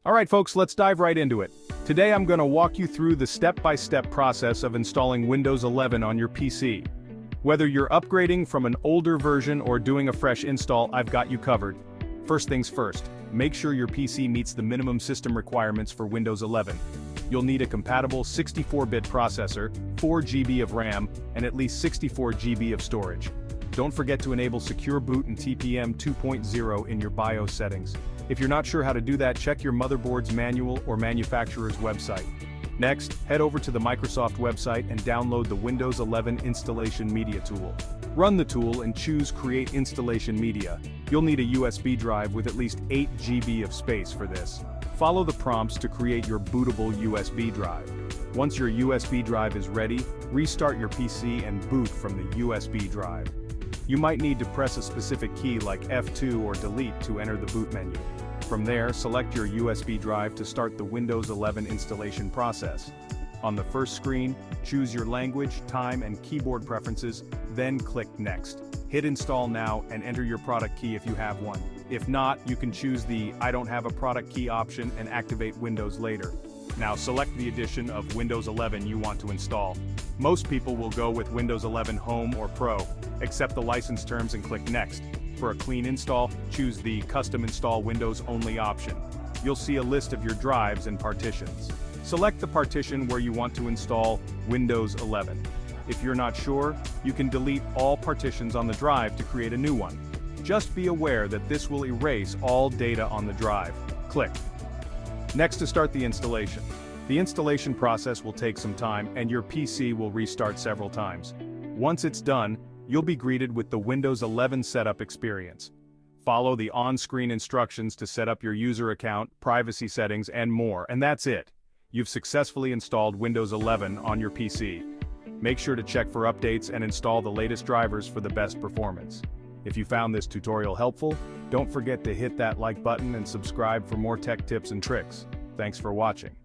Alright folks, let's dive right into it. Today I'm going to walk you through the step-by-step process of installing Windows 11 on your PC. Whether you're upgrading from an older version or doing a fresh install, I've got you covered. First things first, make sure your PC meets the minimum system requirements for Windows 11. You'll need a compatible 64-bit processor, 4 GB of RAM, and at least 64 GB of storage. Don't forget to enable Secure Boot and TPM 2.0 in your BIOS settings. If you're not sure how to do that, check your motherboard's manual or manufacturer's website. Next, head over to the Microsoft website and download the Windows 11 Installation Media tool. Run the tool and choose Create Installation Media. You'll need a USB drive with at least 8 GB of space for this. Follow the prompts to create your bootable USB drive. Once your USB drive is ready, restart your PC and boot from the USB drive. You might need to press a specific key like F2 or Delete to enter the boot menu. From there, select your USB drive to start the Windows 11 installation process. On the first screen, choose your language, time, and keyboard preferences, then click Next. Hit Install Now and enter your product key if you have one. If not, you can choose the I don't have a product key option and activate Windows later. Now select the edition of Windows 11 you want to install. Most people will go with Windows 11 Home or Pro. Accept the license terms and click Next. For a clean install, choose the Custom Install Windows Only option. You'll see a list of your drives and partitions. Select the partition where you want to install Windows 11. If you're not sure, you can delete all partitions on the drive to create a new one. Just be aware that this will erase all data on the drive. Click. Next, to start the installation. The installation process will take some time and your PC will restart several times. Once it's done, you'll be greeted with the Windows 11 setup experience. Follow the on-screen instructions to set up your user account, privacy settings, and more, and that's it. You've successfully installed Windows 11 on your PC. Make sure to check for updates and install the latest drivers for the best performance. If you found this tutorial helpful, don't forget to hit that like button and subscribe for more tech tips and tricks. Thanks for watching.